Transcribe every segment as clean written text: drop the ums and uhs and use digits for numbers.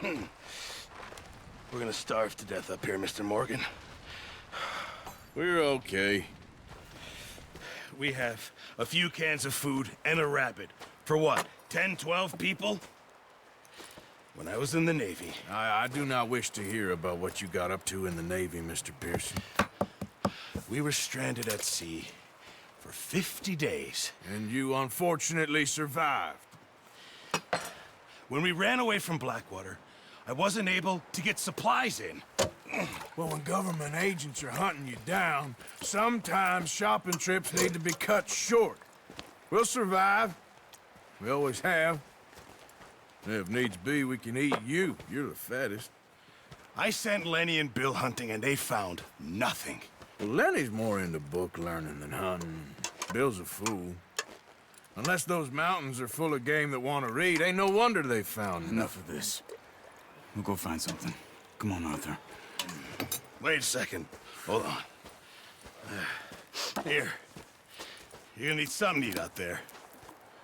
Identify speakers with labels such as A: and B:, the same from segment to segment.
A: We're gonna starve to death up here, Mr. Morgan.
B: We're okay.
A: We have a few cans of food and a rabbit. For what, 10, 12 people? When I was in the Navy...
B: I do not wish to hear about what you got up to in the Navy, Mr. Pearson.
A: We were stranded at sea for 50 days.
B: And you unfortunately survived.
A: When we ran away from Blackwater, I wasn't able to get supplies in.
B: Well, when government agents are hunting you down, sometimes shopping trips need to be cut short. We'll survive. We always have. And if needs be, we can eat you. You're the fattest.
A: I sent Lenny and Bill hunting, and they found nothing.
B: Well, Lenny's more into book learning than hunting. Bill's a fool. Unless those mountains are full of game that want to read, ain't no wonder they found
C: Enough of this. We'll go find something. Come on, Arthur.
A: Wait a second. Hold on. Here. You're gonna need something to eat out there.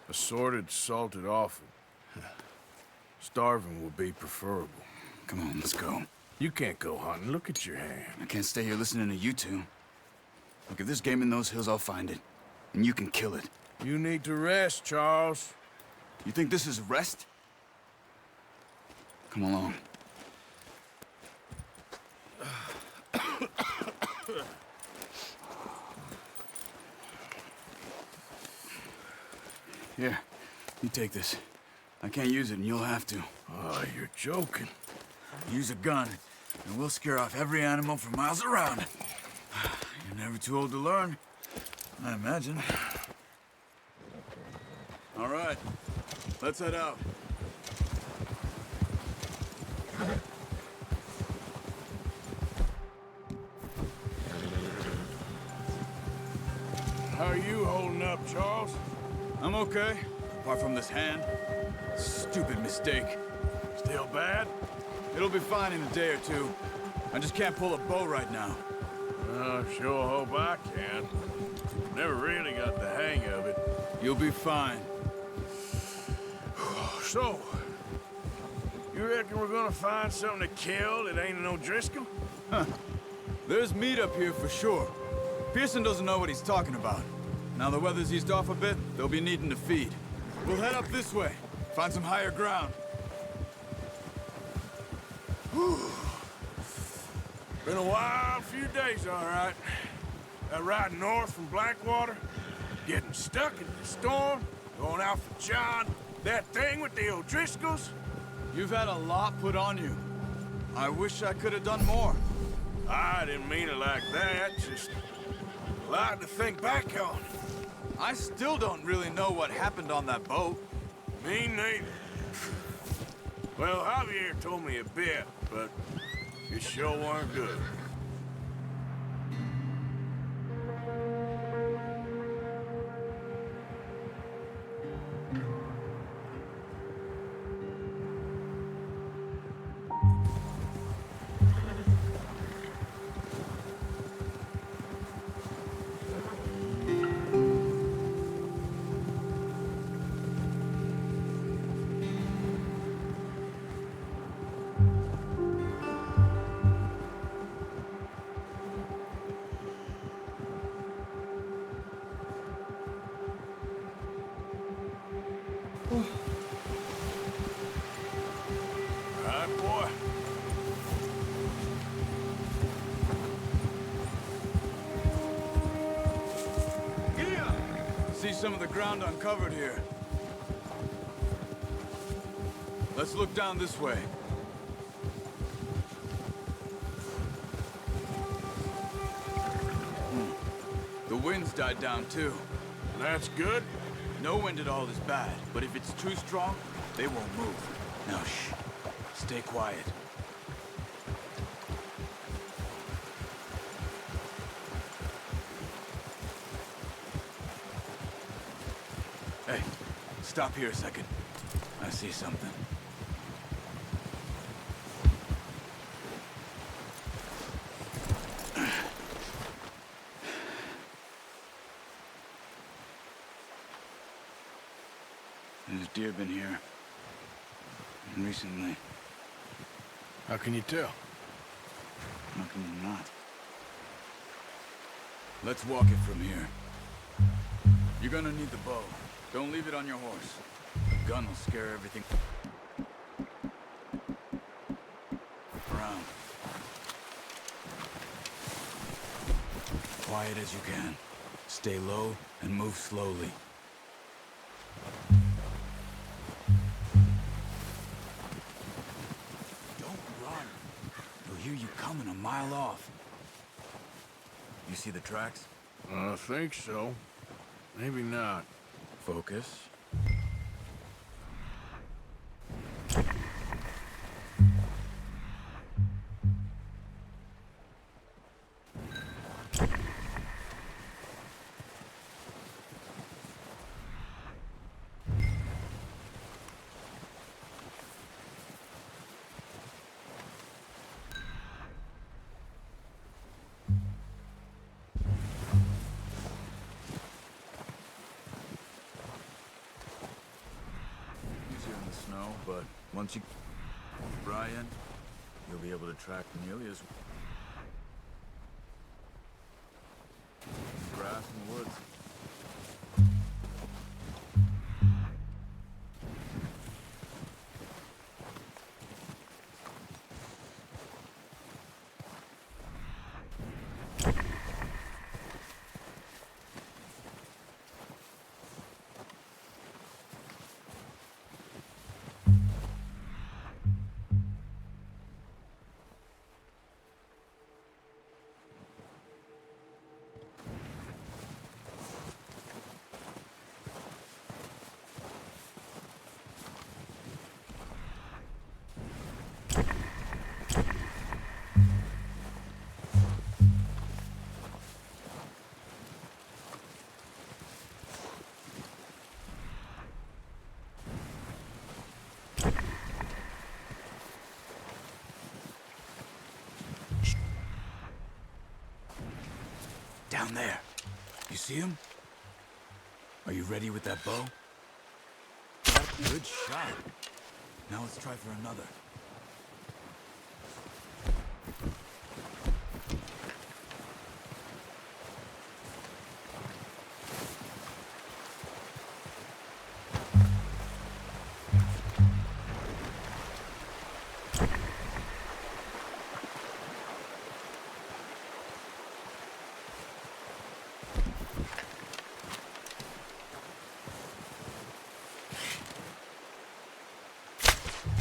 B: Assorted, salted offal. Starving would be preferable.
C: Come on, let's go.
B: You can't go hunting. Look at your hand.
C: I can't stay here listening to you two. Look, if there's game in those hills, I'll find it. And you can kill it.
B: You need to rest, Charles.
C: You think this is rest? Come along. Here, you take this. I can't use it, and you'll have to.
B: Oh, you're joking.
C: Use a gun, and we'll scare off every animal for miles around. You're never too old to learn, I imagine. All right, let's head out.
B: How are you holding up, Charles?
C: I'm okay, apart from this hand. Stupid mistake.
B: Still bad?
C: It'll be fine in a day or two. I just can't pull a bow right now.
B: Sure hope I can. Never really got the hang of it.
C: You'll be fine.
B: So, you reckon we're gonna find something to kill that ain't no Driscoll?
C: There's meat up here for sure. Pearson doesn't know what he's talking about. Now the weather's eased off a bit, they'll be needing to feed. We'll head up this way, find some higher ground.
B: Been a wild few days, all right. That ride north from Blackwater, getting stuck in the storm, going out for John, that thing with the O'Driscolls.
C: You've had a lot put on you. I wish I could have done more.
B: I didn't mean it like that, just a lot to think back on.
C: I still don't really know what happened on that boat.
B: Me neither. Well, Javier told me a bit, but it sure weren't good. Right, boy.
C: See some of the ground uncovered here. Let's look down this way. The wind's died down too.
B: That's good.
C: No wind at all is bad, but if it's too strong, they won't move. Now shh. Stay quiet. Hey, stop here a second. I see something. There's deer been here. Recently.
B: How can you tell?
C: How can you not? Let's walk it from here. You're gonna need the bow. Don't leave it on your horse. The gun will scare everything around. Quiet as you can. Stay low and move slowly. Don't run. They'll hear you coming a mile off. You see the tracks?
B: I think so. Maybe not.
C: Focus. Snow, but once you Brian, you'll be able to track nearly as grass and woods. Down there. You see him? Are you ready with that bow? Good shot. Now let's try for another.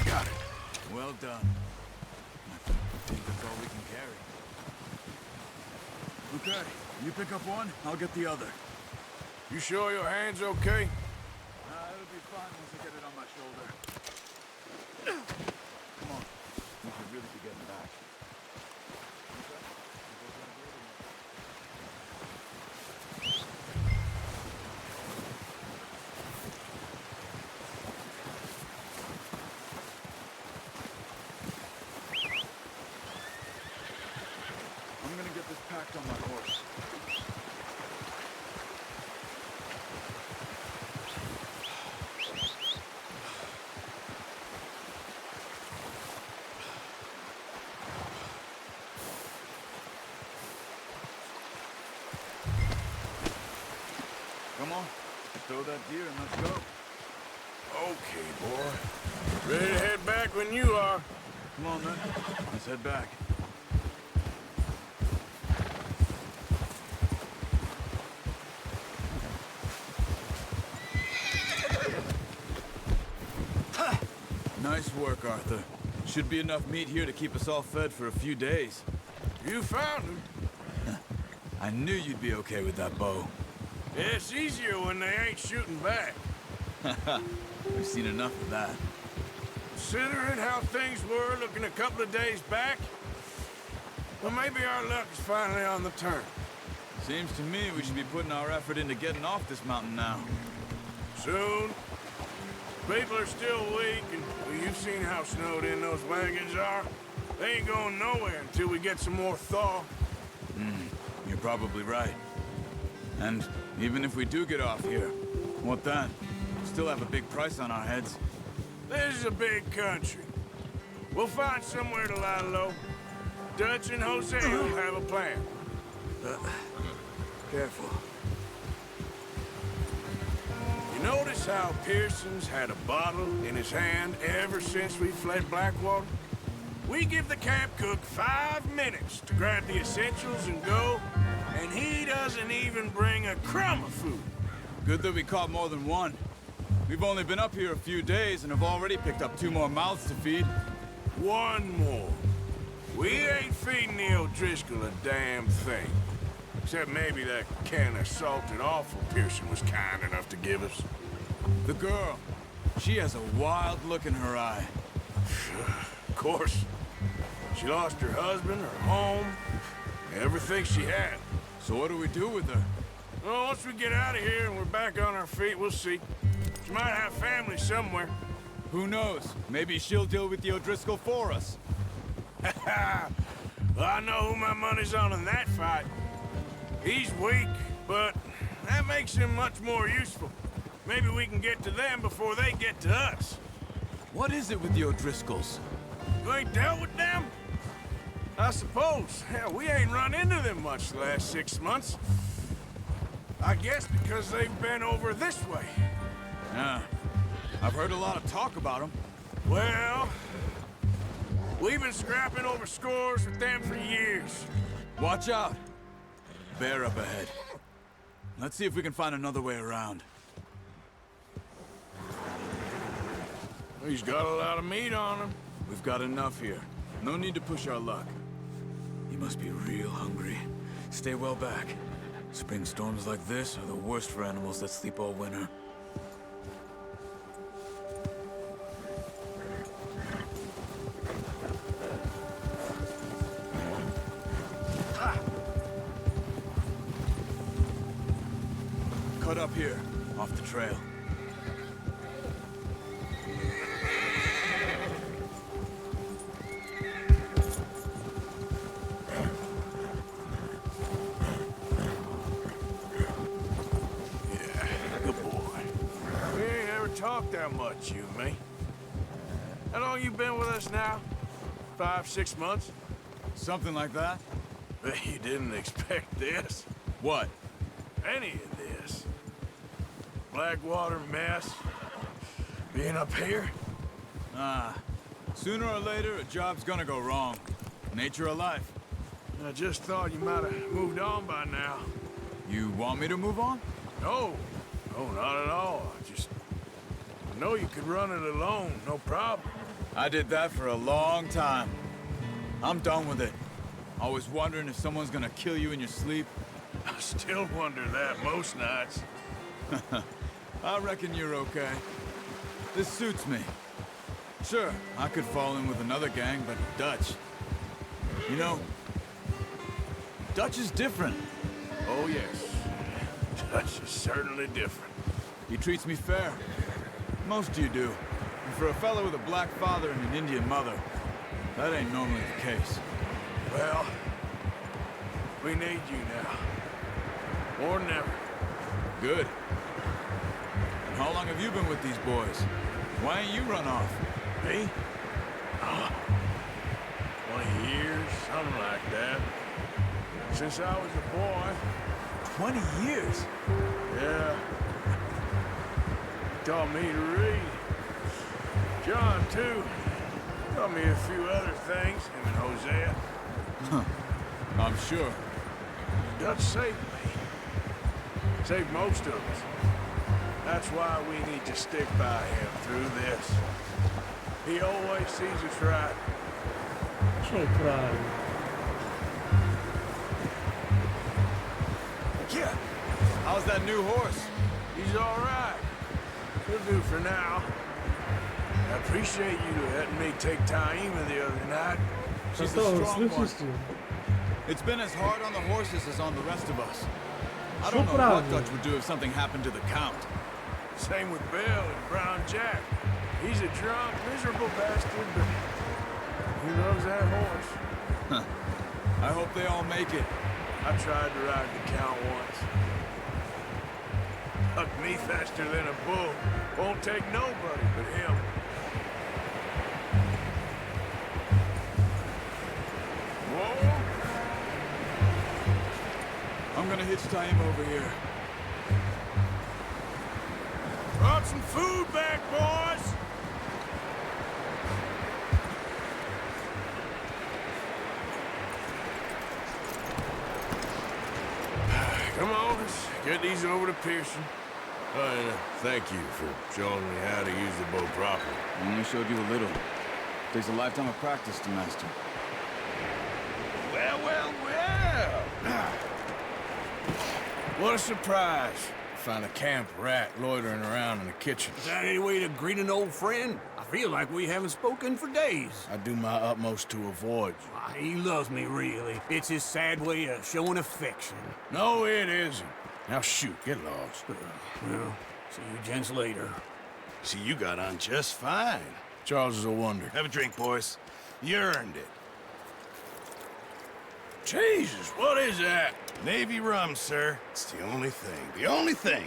B: Got it.
C: Well done. I think that's all we can carry. Okay, you pick up one, I'll get the other.
B: You sure your hand's okay?
C: It'll be fine once I get it on my shoulder. Come on, we should really be getting back. I'm gonna get this packed on my horse. Come on, throw that deer and let's go.
B: Okay, boy. Ready to head back when you are.
C: Come on, then. Let's head back. Nice work, Arthur. Should be enough meat here to keep us all fed for a few days.
B: You found him.
C: I knew you'd be okay with that bow.
B: It's easier when they ain't shooting back.
C: We've seen enough of that.
B: Considering how things were looking a couple of days back, well, maybe our luck is finally on the turn.
C: Seems to me we should be putting our effort into getting off this mountain now.
B: Soon. People are still weak, and well, you've seen how snowed in those wagons are. They ain't going nowhere until we get some more thaw.
C: You're probably right. And even if we do get off here, what then? We still have a big price on our heads.
B: This is a big country. We'll find somewhere to lie low. Dutch and Jose will have a plan.
C: Careful.
B: You notice how Pearson's had a bottle in his hand ever since we fled Blackwater? We give the camp cook 5 minutes to grab the essentials and go, and he doesn't even bring a crumb of food.
C: Good that we caught more than one. We've only been up here a few days and have already picked up 2 more mouths to feed.
B: One more. We ain't feeding the O'Driscoll a damn thing. Except maybe that can of salted offal Pearson was kind enough to give us.
C: The girl, she has a wild look in her eye.
B: Of course. She lost her husband, her home, everything she had.
C: So what do we do with her?
B: Well, once we get out of here and we're back on our feet, we'll see. She might have family somewhere.
C: Who knows? Maybe she'll deal with the O'Driscoll for us.
B: Well, I know who my money's on in that fight. He's weak, but that makes him much more useful. Maybe we can get to them before they get to us.
C: What is it with the O'Driscolls?
B: You ain't dealt with them? I suppose. Hell, we ain't run into them much the last 6 months. I guess because they've been over this way.
C: Yeah. I've heard a lot of talk about them.
B: Well, we've been scrapping over scores with them for years.
C: Watch out. Bear up ahead. Let's see if we can find another way around.
B: He's got a lot of meat on him.
C: We've got enough here. No need to push our luck. You must be real hungry. Stay well back. Spring storms like this are the worst for animals that sleep all winter. Cut up here, off the trail.
B: Talk that much, you and me. How long you been with us now? 5, 6 months?
C: Something like that?
B: Bet you didn't expect this.
C: What?
B: Any of this. Blackwater mess. Being up here.
C: Sooner or later, a job's gonna go wrong. Nature of life.
B: I just thought you might have moved on by now.
C: You want me to move on?
B: No. No, not at all. I know you could run it alone, no problem.
C: I did that for a long time. I'm done with it. Always wondering if someone's gonna kill you in your sleep.
B: I still wonder that most nights.
C: I reckon you're okay. This suits me. Sure, I could fall in with another gang, but Dutch... You know, Dutch is different.
B: Oh, yes. Dutch is certainly different.
C: He treats me fair. Most you do. And for a fellow with a black father and an Indian mother, that ain't normally the case.
B: Well, we need you now. More than ever.
C: Good. And how long have you been with these boys? Why ain't you run off?
B: Me? 20 years, something like that. Since I was a boy.
C: 20 years?
B: Yeah. Taught me to read. John, too. Taught me a few other things, him and Hosea.
C: I'm sure.
B: Dutch saved me. Saved most of us. That's why we need to stick by him through this. He always sees us right.
D: Que caralho.
C: Yeah. How's that new horse?
B: He's all right. He'll do for now. I appreciate you letting me take Taima the other night.
C: She's a
D: Então,
C: strong one.
D: isso.
C: It's been as hard on the horses as on the rest of us. I don't know
D: Soprano.
C: what Dutch would do if something happened to the Count.
B: Same with Bill and Brown Jack. He's a drunk, miserable bastard, but he loves that horse.
C: I hope they all make it.
B: I tried to ride the Count once. Hucked me faster than a bull. Won't take nobody but him.
C: gonna hitch tie him over here.
B: Brought some food back, boys! Come on, let's get these over to Pearson.
E: And thank you for showing me how to use the boat properly.
C: I only showed you a little. Takes a lifetime of practice to master.
A: Well, well, well.
B: What a surprise. Find a camp rat loitering around in the kitchen.
F: Is that any way to greet an old friend? I feel like we haven't spoken for days.
B: I do my utmost to avoid you.
F: Ah, he loves me, really. It's his sad way of showing affection.
B: No, it isn't. Now shoot, get lost.
F: Well, see you gents later.
A: See, you got on just fine.
B: Charles is a wonder.
A: Have a drink, boys. You earned it.
B: Jesus, what is that?
A: Navy rum, sir. It's the only thing. The only thing.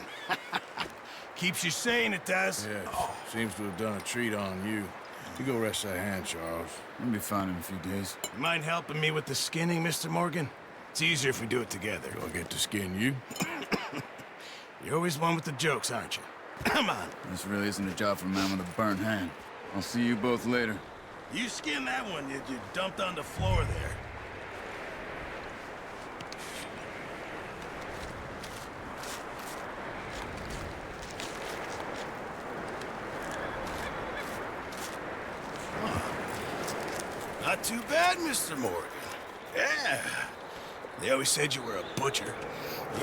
A: Keeps you sane, it does.
B: Yes, seems to have done a treat on you. You go rest that hand, Charles.
C: I'll be fine in a few days.
A: You mind helping me with the skinning, Mr. Morgan? It's easier if we do it together.
B: Do I get to skin you?
A: You're always one with the jokes, aren't you? Come on.
C: This really isn't a job for a man with a burnt hand. I'll see you both later.
A: You skin that one you dumped on the floor there. Not too bad, Mr. Morgan. Yeah. They always said you were a butcher.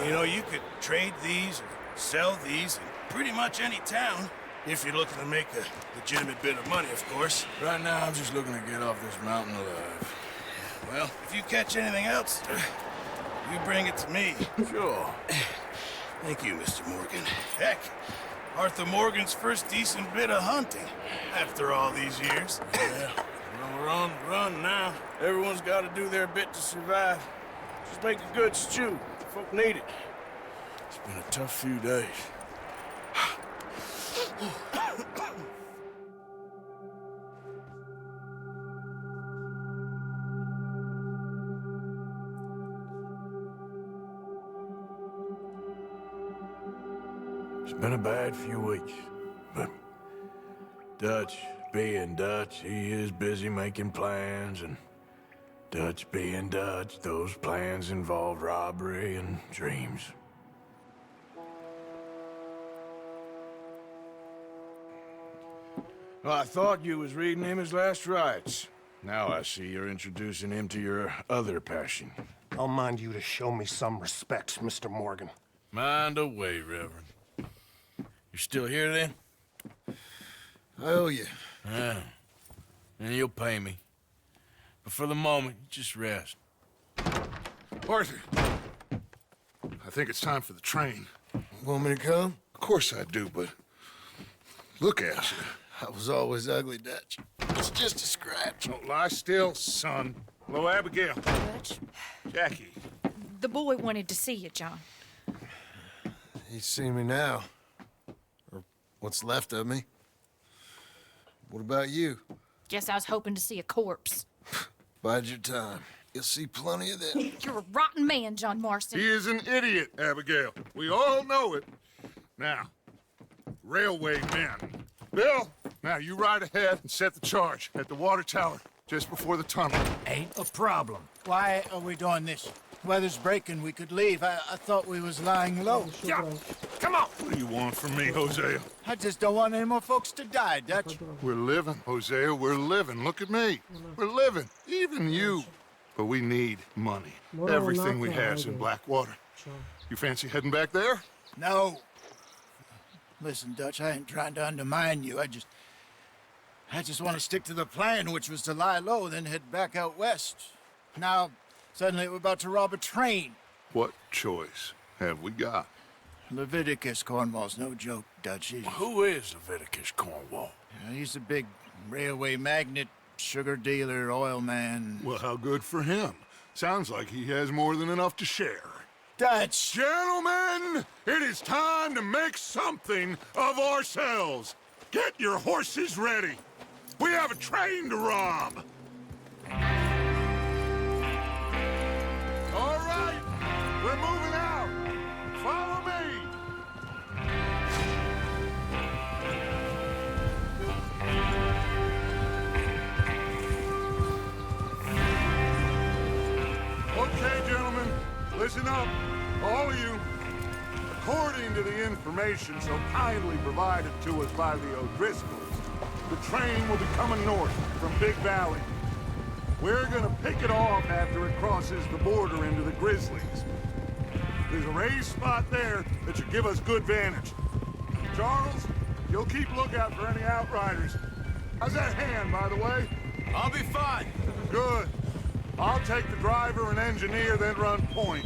A: You know, you could trade these or sell these in pretty much any town. If you're looking to make a legitimate bit of money, of course.
B: Right now, I'm just looking to get off this mountain alive.
A: Well, if you catch anything else, you bring it to me.
B: Sure.
A: Thank you, Mr. Morgan. Heck, Arthur Morgan's first decent bit of hunting after all these years.
B: Yeah. Well, we're on the run now. Everyone's got to do their bit to survive. Just make a good stew. Folk need it. It's been a tough few days. It's been a bad few weeks, but Dutch being Dutch, he is busy making plans, and Dutch being Dutch, those plans involve robbery and dreams. Well, I thought you was reading him his last rites. Now I see you're introducing him to your other passion.
G: I'll mind you to show me some respect, Mr. Morgan.
B: Mind away, Reverend. You still here, then?
E: I owe you.
B: Yeah. And you'll pay me. But for the moment, just rest.
H: Arthur, I think it's time for the train.
E: Want me to come?
H: Of course I do, but look at you.
E: I was always ugly, Dutch. It's just a scratch.
H: Don't lie still, son. Hello, Abigail.
I: Dutch,
H: Jackie.
I: the boy wanted to see you, John.
E: He's seen me now. Or what's left of me. What about you?
I: Guess I was hoping to see a corpse.
E: Bide your time. You'll see plenty of that.
I: You're a rotten man, John Marston.
H: He is an idiot, Abigail. We all know it. Now, railway men. Bill, now you ride ahead and set the charge at the water tower just before the tunnel.
J: Ain't a problem. Why are we doing this? Weather's breaking. We could leave. I thought we was lying low.
H: Yeah, come on. What do you want from me, Hosea?
J: I just don't want any more folks to die, Dutch.
H: We're living, Hosea. We're living. Look at me. We're living. Even you. But we need money. Everything we have's in Blackwater. You fancy heading back there?
J: No. Listen, Dutch, I ain't trying to undermine you. I just want to stick to the plan, which was to lie low, then head back out west. Now, suddenly we're about to rob a train.
H: What choice have we got?
J: Leviticus Cornwall's no joke, Dutch.
B: Who is Leviticus Cornwall?
J: He's a big railway magnate, sugar dealer, oil man.
H: Well, how good for him. Sounds like he has more than enough to share.
J: Dutch!
H: Gentlemen, it is time to make something of ourselves. Get your horses ready. We have a train to rob. All right, we're moving out. up, all of you. According to the information so kindly provided to us by the O'Driscolls, the train will be coming north from Big Valley. We're gonna pick it off after it crosses the border into the Grizzlies. There's a raised spot there that should give us good vantage. Charles, you'll keep lookout for any outriders. How's that hand, by the way?
C: I'll be fine.
H: Good. I'll take the driver and engineer, then run point.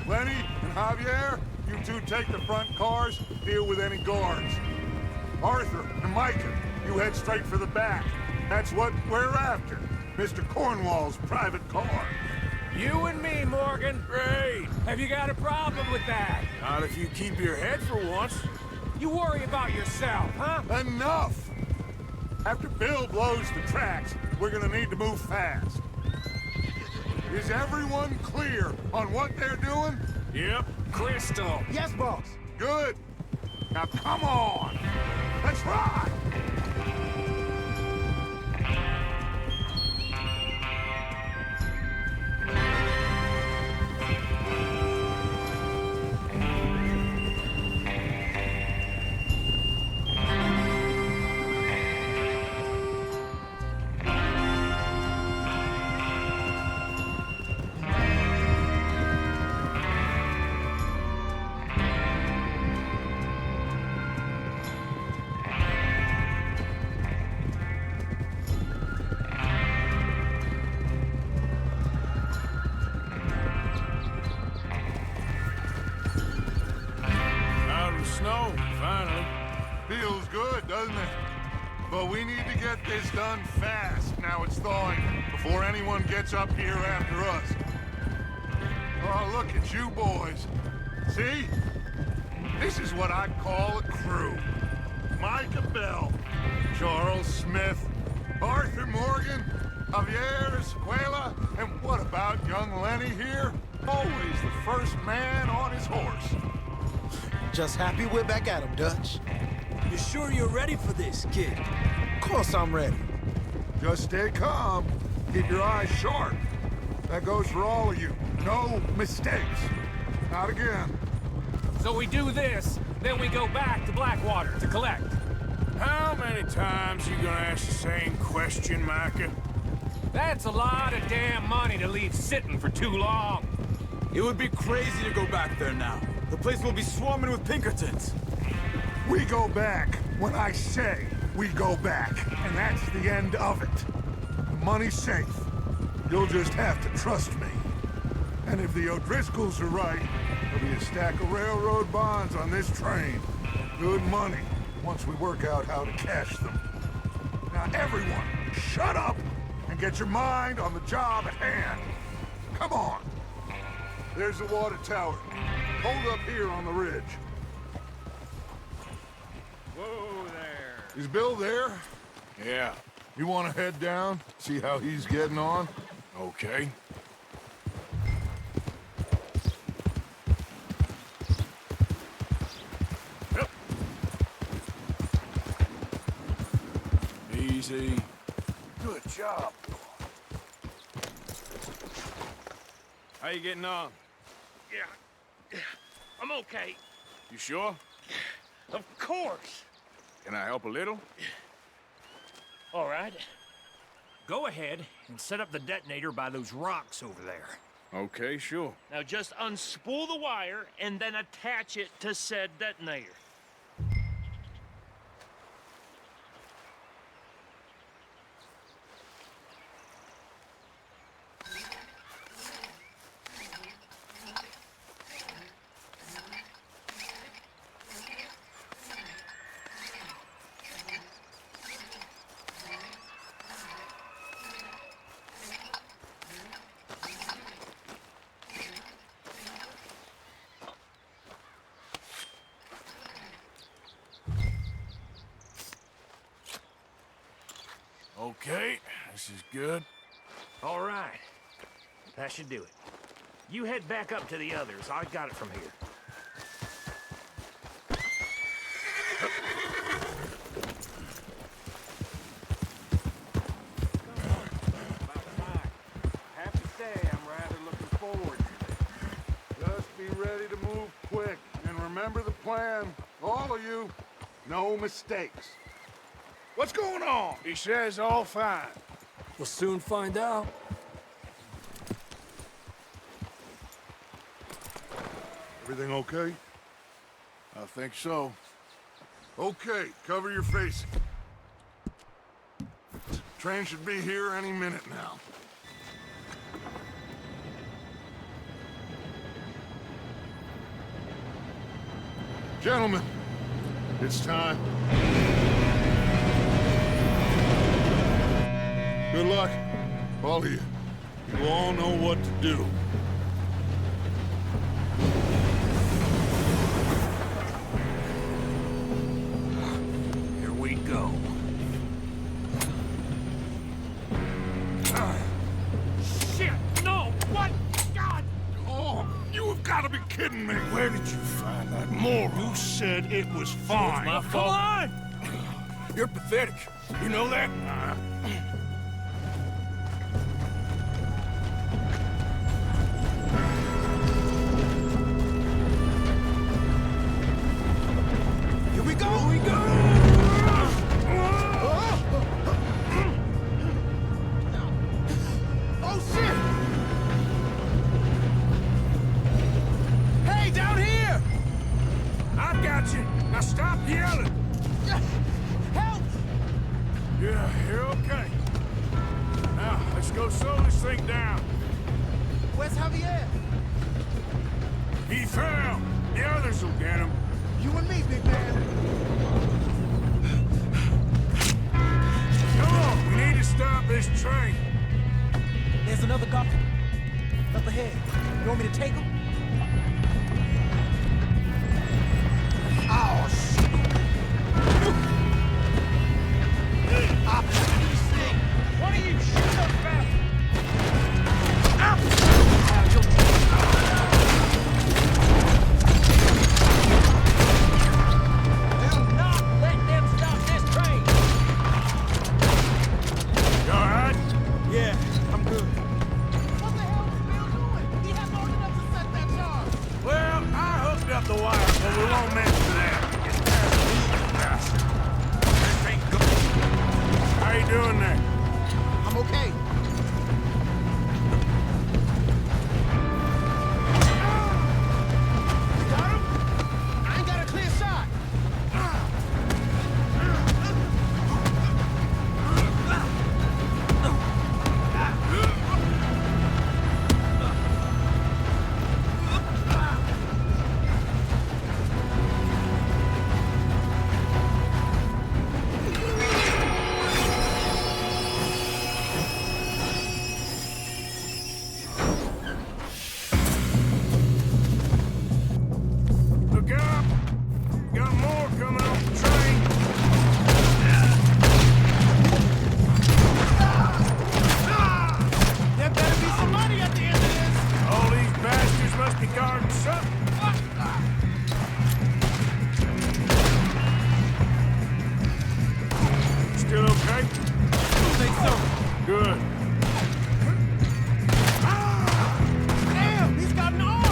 H: Lenny and Javier, you two take the front cars, deal with any guards. Arthur and Micah, you head straight for the back. That's what we're after. Mr. Cornwall's private car.
B: You and me, Morgan.
F: Great. Have you got a problem with that?
B: Not if you keep your head for once.
F: You worry about yourself, huh?
H: Enough! After Bill blows the tracks, we're gonna need to move fast. Is everyone clear on what they're doing?
B: Yep.
F: Crystal.
J: Yes, boss.
H: Good. Now come on! Let's ride!
B: Snow, finally.
H: Feels good, doesn't it? But we need to get this done fast, now it's thawing, before anyone gets up here after us. Oh, look at you boys. See? This is what I call a crew. Micah Bell, Charles Smith, Arthur Morgan, Javier Escuela, and what about young Lenny here? Always the first man on his horse.
K: Just happy we're back at him, Dutch.
F: You sure you're ready for this, kid?
K: Of course I'm ready.
H: Just stay calm. Keep your eyes sharp. That goes for all of you. No mistakes. Not again.
F: So we do this, then we go back to Blackwater to collect.
B: How many times you gonna ask the same question, Micah?
F: That's a lot of damn money to leave sitting for too long.
C: It would be crazy to go back there now. The place will be swarming with Pinkertons.
H: We go back when I say we go back, and that's the end of it. Money's safe. You'll just have to trust me. And if the O'Driscolls are right, there'll be a stack of railroad bonds on this train. Good money, once we work out how to cash them. Now everyone, shut up and get your mind on the job at hand. Come on. There's the water tower. Hold up here on the ridge.
B: Whoa there.
H: Is Bill there?
B: Yeah.
H: You want to head down, see how he's getting on?
B: Okay. Yep. Easy. Good job. How you getting on?
L: Yeah, I'm okay.
B: You sure?
L: Of course.
B: Can I help a little?
L: All right. Go ahead and set up the detonator by those rocks over there.
B: Okay, sure.
L: Now just unspool the wire and then attach it to said detonator.
B: Okay, this is good.
L: All right. That should do it. You head back up to the others. I got it from here.
H: plan. All of you. No mistakes. What's going on?
B: He says all fine.
D: We'll soon find out.
H: Everything okay?
B: I think so.
H: Okay, cover your face. Train should be here any minute now. Gentlemen, it's time. Good luck, all of you. You all know what to do.
L: Here we go. Shit! No! What? God!
H: Oh, you have got to be kidding me.
B: Where did you find that moron?
H: You said it was fine.
B: My
L: Come
B: fault.
L: on!
B: You're pathetic. You know that?
K: Here we go! Here we go! Oh, shit! Hey, down here!
B: I got you. Now stop yelling.
K: Help!
B: Yeah, you're okay. Now, let's go slow this thing down.
K: Where's Javier?
B: He fell. The others will get him.
K: You and me, big man.
B: Come on, we need to stop this train.
K: There's another gopher. Up ahead. You want me to take him? Oh, shit!
L: Why don't you shoot up fast? Do not let them stop this train!
B: You all right?
K: Yeah, I'm good. What the hell is Bill doing? He had long enough to set that charge.
B: Well, I hooked up the wire, but we won't mention that. How you doing there?
K: I'm okay. You got him? I ain't got a clear shot.
B: Look up. Got more coming off the train.
K: There better be some money at the end of this.
B: All these bastards must be guarding something. Still okay?
K: I think so.
B: Good.
K: Damn, he's got an arm.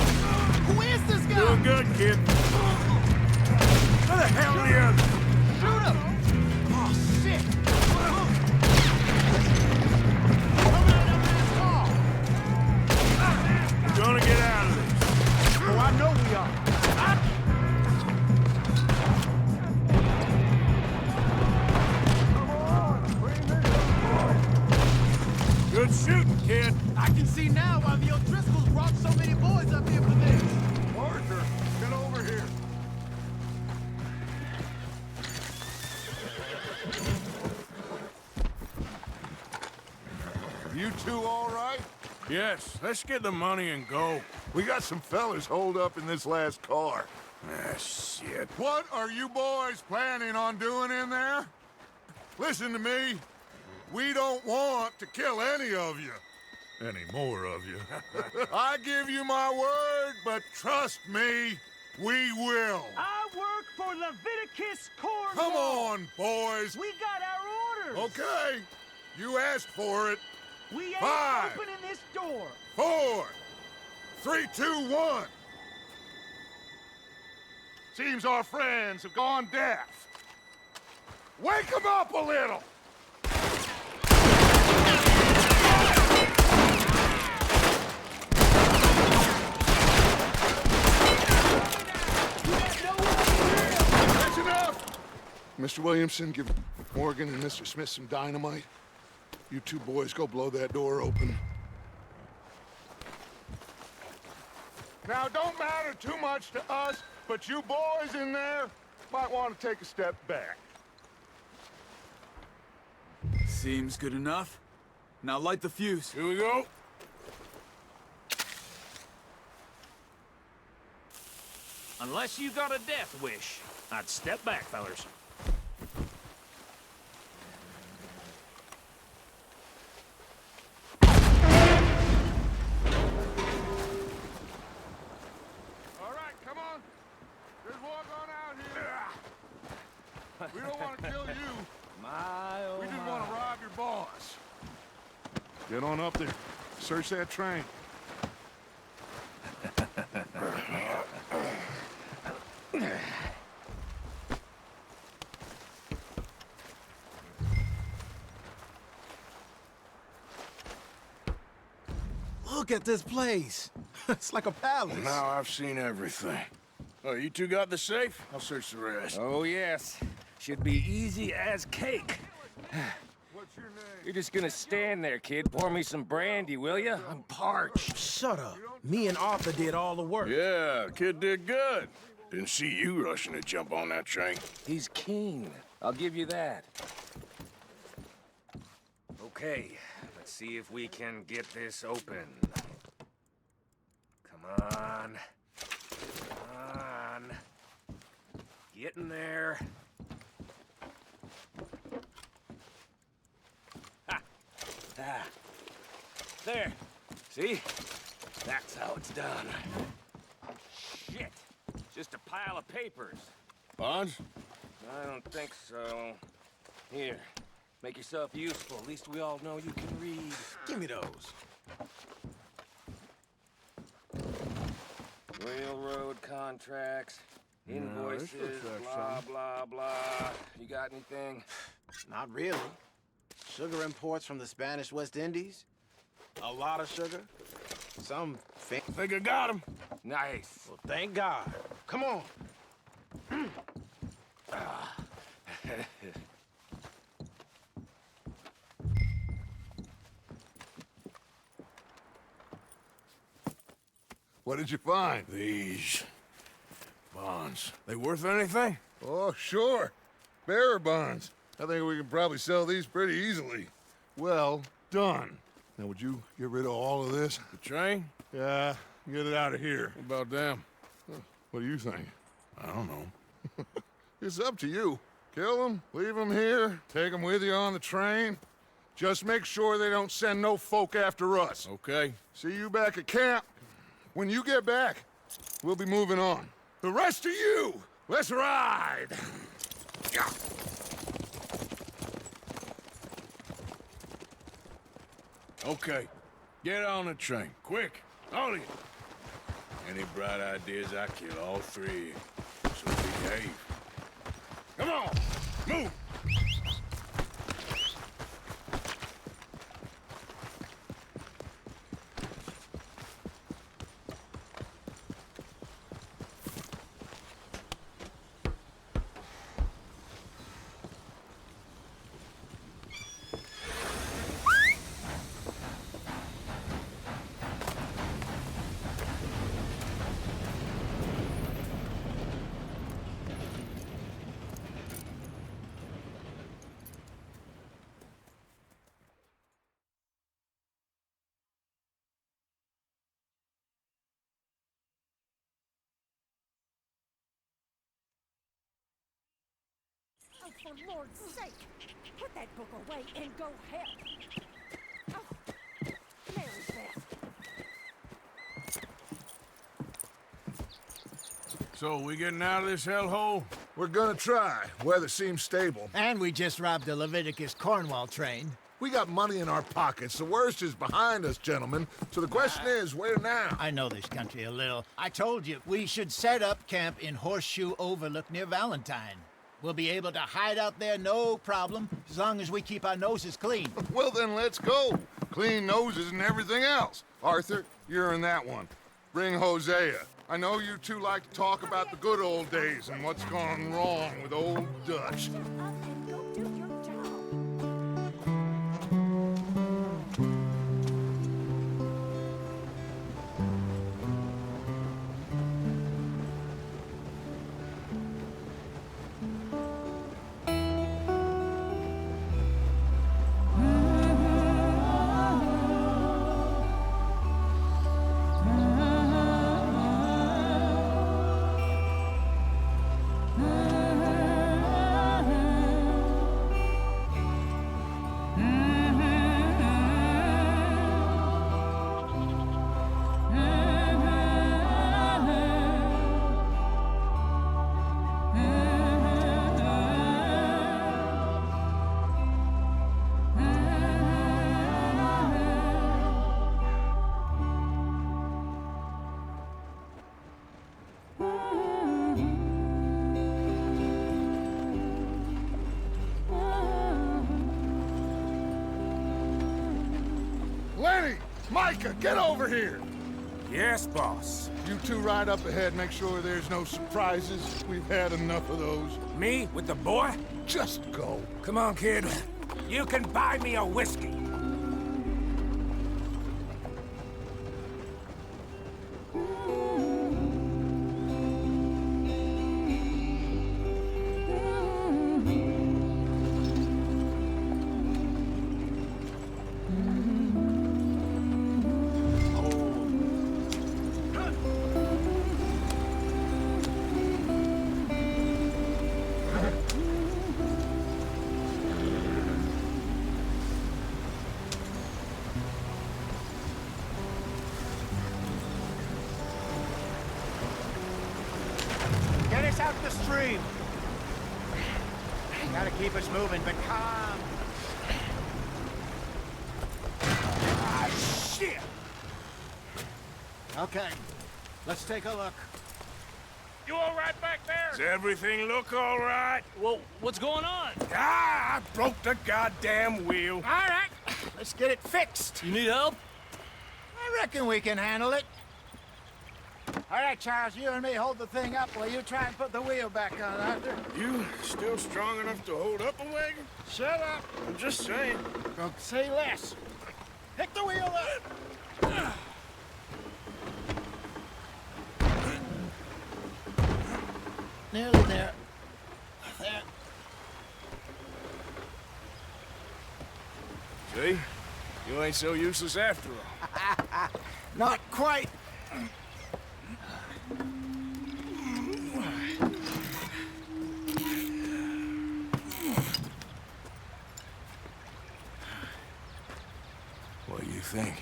K: Who is this guy?
B: Doing good, kid. Where the hell are the others?
K: Shoot him. Oh, shit. Coming out of that car.
B: We're gonna get out of this.
K: Oh, I know we are.
B: Good shooting, kid.
K: I can see now why the O'Driscolls brought so many boys up here for this.
H: Arthur, get over here. You two all right?
B: Yes, let's get the money and go.
H: We got some fellas holed up in this last car.
B: Ah, shit.
H: What are you boys planning on doing in there? Listen to me. We don't want to kill any of you. Any more of you. I give you my word, but trust me, we will.
L: I work for Leviticus Cornwall!
H: Come on, boys.
L: We got our orders!
H: Okay, you asked for it.
L: We ain't
H: 5,
L: opening this door!
H: 4, 3, 2, 1. Seems our friends have gone deaf. Wake them up a little! That's enough! Mr. Williamson, give Morgan and Mr. Smith some dynamite. You two boys go blow that door open. Now, don't matter too much to us, but you boys in there might want to take a step back.
C: Seems good enough. Now light the fuse.
B: Here we go.
L: Unless you got a death wish, I'd step back, fellers.
H: All right, come on. Just walk on out here. We don't want to kill you. We just want to rob your boss. Get on up there. Search that train.
F: Look at this place. It's like a palace.
B: Now I've seen everything. Oh, you two got the safe? I'll search the rest.
L: Oh, yes. Should be easy as cake.
H: What's your name?
M: You're just gonna stand there, kid. Pour me some brandy, will ya? I'm parched.
F: Shut up. Me and Arthur did all the work.
B: Yeah, kid did good. Didn't see you rushing to jump on that train.
M: He's keen. I'll give you that. Okay, let's see if we can get this open. Come on. Come on. Get in there. Ha! Ah. There. See? That's how it's done. Shit. Just a pile of papers.
B: Bonds?
M: I don't think so. Here. Make yourself useful. At least we all know you can read.
F: Give me those.
M: Railroad contracts, invoices, blah, blah, blah. You got anything?
J: Not really. Sugar imports from the Spanish West Indies. A lot of sugar. Some
B: think I got him.
M: Nice.
J: Well, thank God. Come on.
H: What did you find?
B: These bonds. They worth anything?
H: Oh, sure. Bearer bonds. I think we can probably sell these pretty easily. Well done. Now, would you get rid of all of this?
B: The train?
H: Yeah, get it out of here.
B: What about them?
H: What do you think?
B: I don't know.
H: It's up to you. Kill them, leave them here, take them with you on the train. Just make sure they don't send no folk after us.
B: Okay.
H: See you back at camp. When you get back, we'll be moving on. The rest of you, let's ride! Yeah.
B: Okay. Get on the train. Quick. All of you. Any bright ideas, I kill all three of you. So behave. Come on! Move!
N: Oh, for Lord's sake! Put that book away and go help! Oh, Mary's Beth.
B: So, we getting out of this hellhole?
H: We're gonna try. Weather seems stable.
J: And we just robbed the Leviticus Cornwall train.
H: We got money in our pockets. The worst is behind us, gentlemen. So the question is, where now?
J: I know this country a little. I told you, we should set up camp in Horseshoe Overlook near Valentine. We'll be able to hide out there no problem, as long as we keep our noses clean.
H: Well, then let's go. Clean noses and everything else. Arthur, you're in that one. Bring Hosea. I know you two like to talk about the good old days and what's gone wrong with old Dutch. Micah, get over here!
B: Yes, boss.
H: You two ride up ahead, make sure there's no surprises. We've had enough of those.
B: Me with the boy?
H: Just go.
B: Come on, kid. You can buy me a whiskey.
J: Get us out the stream. Gotta keep us moving, but calm. Ah, shit! Okay, let's take a look.
L: You all right back there?
B: Does everything look all right?
L: Well, what's going on?
B: Ah, I broke the goddamn wheel.
J: All right, let's get it fixed.
L: You need help?
J: I reckon we can handle it. All right, Charles, you and me hold the thing up while you try and put the wheel back on, Arthur.
B: You still strong enough to hold up a wagon?
J: Shut up.
B: I'm just saying.
J: Don't say less. Pick the wheel up. Nearly there. There.
B: See? You ain't so useless after all.
J: Not quite.
B: What do you think?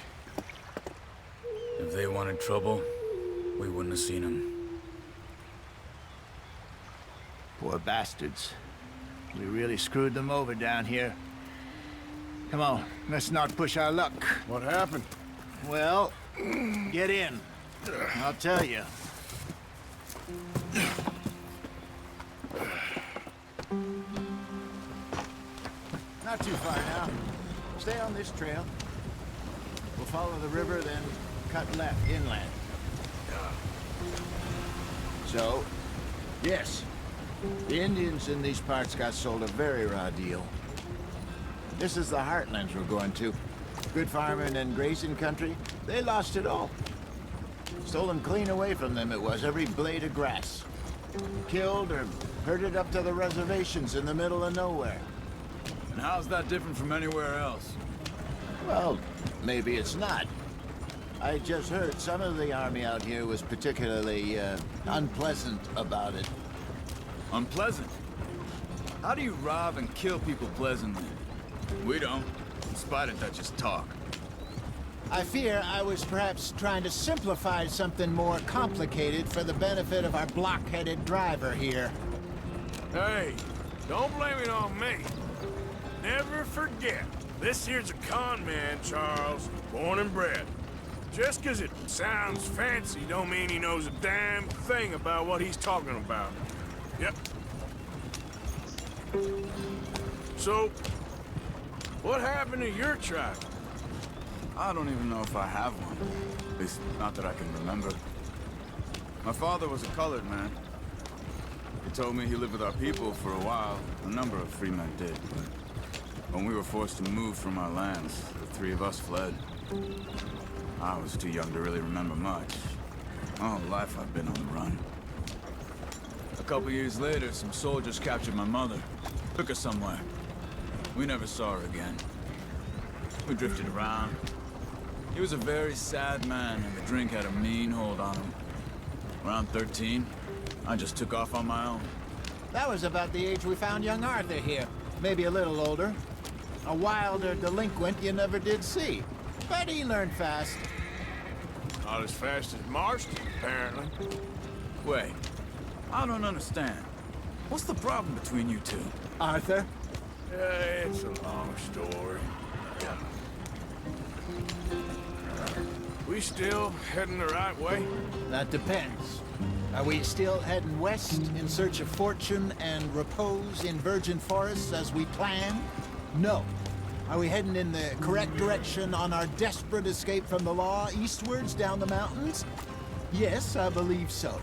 C: If they wanted trouble, we wouldn't have seen them.
J: Poor bastards. We really screwed them over down here. Come on, let's not push our luck.
B: What happened?
J: Well, get in. I'll tell you. Not too far now. Stay on this trail. We'll follow the river, then cut left inland. So, yes, the Indians in these parts got sold a very raw deal. This is the heartlands we're going to. Good farming and grazing country, they lost it all. Stolen clean away from them it was, every blade of grass. Killed or herded up to the reservations in the middle of nowhere.
C: And how's that different from anywhere else?
J: Well, maybe it's not. I just heard some of the army out here was particularly, unpleasant about it.
C: Unpleasant? How do you rob and kill people pleasantly? We don't, in spite of Dutch's talk.
J: I fear I was perhaps trying to simplify something more complicated for the benefit of our block-headed driver here.
B: Hey, don't blame it on me. Never forget, this here's a con man, Charles, born and bred. Just 'cause it sounds fancy don't mean he knows a damn thing about what he's talking about. Yep. So, what happened to your tribe?
C: I don't even know if I have one. At least, not that I can remember. My father was a colored man. He told me he lived with our people for a while. A number of free men did, but when we were forced to move from our lands, the three of us fled. I was too young to really remember much. All life I've been on the run. A couple years later, some soldiers captured my mother. Took her somewhere. We never saw her again. We drifted around. He was a very sad man, and the drink had a mean hold on him. Around 13, I just took off on my own.
J: That was about the age we found young Arthur here. Maybe a little older. A wilder delinquent you never did see. But he learned fast.
B: Not as fast as Marston, apparently.
C: Wait, I don't understand. What's the problem between you two?
J: Arthur?
B: It's a long story. We still heading the right way?
J: That depends. Are we still heading west in search of fortune and repose in virgin forests as we planned? No. Are we heading in the correct direction on our desperate escape from the law eastwards down the mountains? Yes, I believe so.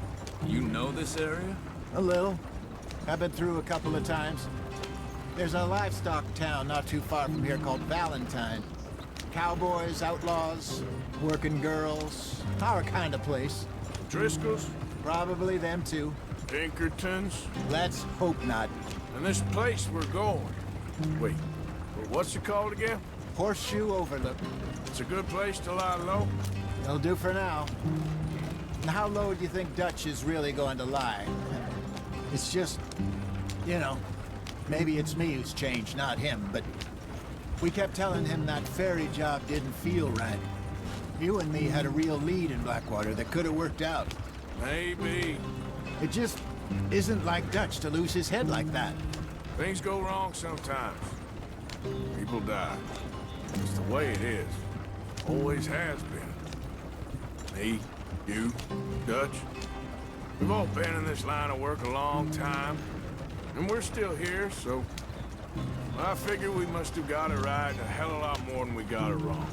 C: You know this area?
J: A little. I've been through a couple of times. There's a livestock town not too far from here called Valentine. Cowboys, outlaws, working girls, our kind of place.
B: Driscoll's?
J: Probably them too.
B: Pinkertons?
J: Let's hope not.
B: And this place we're going. Wait, what's it called again?
J: Horseshoe Overlook.
B: It's a good place to lie low?
J: It'll do for now. And how low do you think Dutch is really going to lie? It's just, you know, maybe it's me who's changed, not him, but we kept telling him that ferry job didn't feel right. You and me had a real lead in Blackwater that could have worked out.
B: Maybe.
J: It just isn't like Dutch to lose his head like that.
B: Things go wrong sometimes. People die. It's the way it is. Always has been. Me, you, Dutch. We've all been in this line of work a long time. And we're still here, so I figure we must have got it right a hell of a lot more than we got it wrong.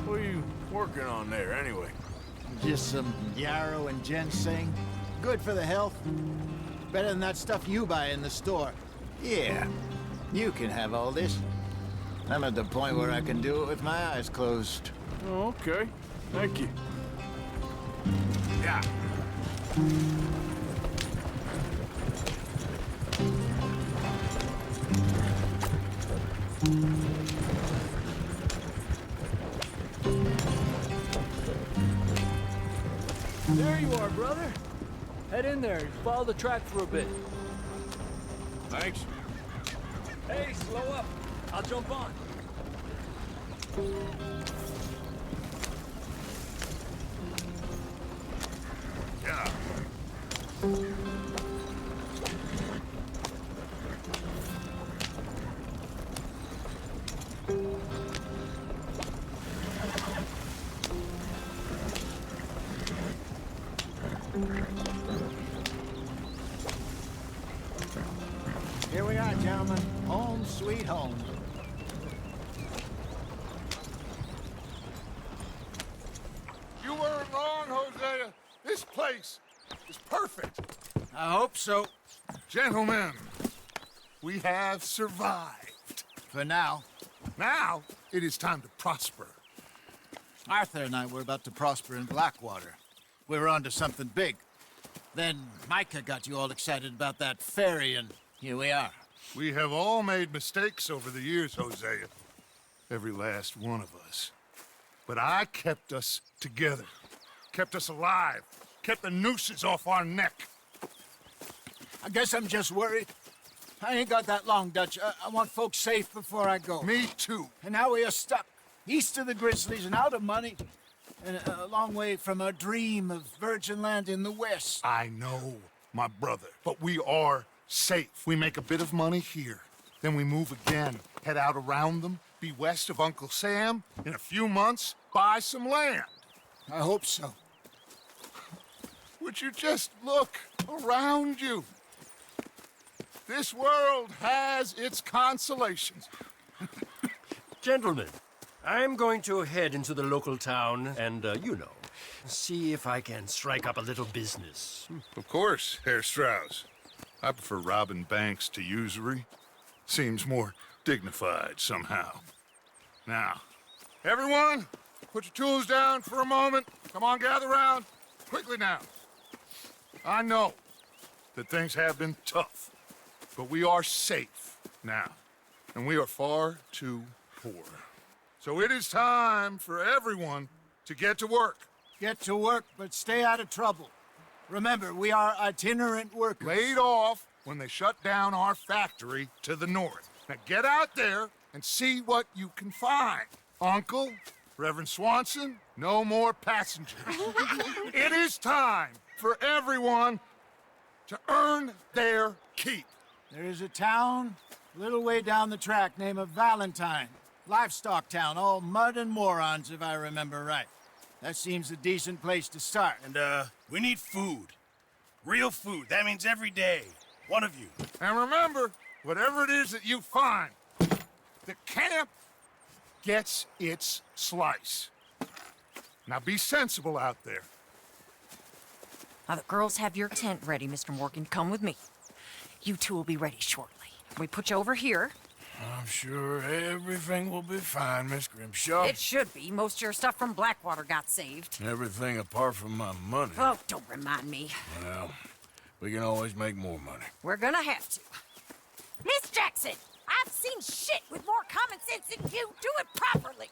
B: What are you working on there, anyway?
J: Just some yarrow and ginseng. Good for the health. Better than that stuff you buy in the store. Yeah, you can have all this. I'm at the point where I can do it with my eyes closed.
B: Oh, okay. Thank you. Yeah.
D: There you are, brother. Head in there and follow the track for a bit.
B: Thanks.
D: Hey, slow up. I'll jump on.
B: Yeah.
J: Here we are, gentlemen. Home sweet home.
H: You weren't wrong, Hosea. This place is perfect.
J: I hope so.
H: Gentlemen, we have survived.
J: For now.
H: Now, it is time to prosper.
J: Arthur and I were about to prosper in Blackwater. We were onto something big. Then Micah got you all excited about that ferry, and here we are.
H: We have all made mistakes over the years, Hosea. Every last one of us. But I kept us together. Kept us alive. Kept the nooses off our neck.
J: I guess I'm just worried. I ain't got that long, Dutch. I want folks safe before I go.
H: Me too.
J: And now we are stuck. East of the Grizzlies and out of money. and a long way from a dream of virgin land in the west.
H: I know, my brother, but we are safe. We make a bit of money here, then we move again, head out around them, be west of Uncle Sam, in a few months, buy some land.
J: I hope so.
H: Would you just look around you? This world has its consolations.
L: Gentlemen, I'm going to head into the local town and, see if I can strike up a little business.
H: Of course, Herr Strauss. I prefer robbing banks to usury. Seems more dignified somehow. Now, everyone, put your tools down for a moment. Come on, gather round. Quickly now. I know that things have been tough, but we are safe now, and we are far too poor. So it is time for everyone to get to work.
J: Get to work, but stay out of trouble. Remember, we are itinerant workers.
H: Laid off when they shut down our factory to the north. Now get out there and see what you can find. Uncle, Reverend Swanson, no more passengers. It is time for everyone to earn their keep.
J: There is a town a little way down the track named Valentine. Livestock town, all mud and morons, if I remember right. That seems a decent place to start.
A: And, we need food. Real food. That means every day. One of you.
H: And remember, whatever it is that you find, the camp gets its slice. Now be sensible out there.
O: Now, the girls have your tent ready, Mr. Morgan. Come with me. You two will be ready shortly. We put you over here.
B: I'm sure everything will be fine, Miss Grimshaw.
O: It should be. Most of your stuff from Blackwater got saved.
B: Everything apart from my money.
O: Oh, don't remind me.
B: Well, we can always make more money.
O: We're gonna have to.
N: Miss Jackson, I've seen shit with more common sense than you. Do it properly.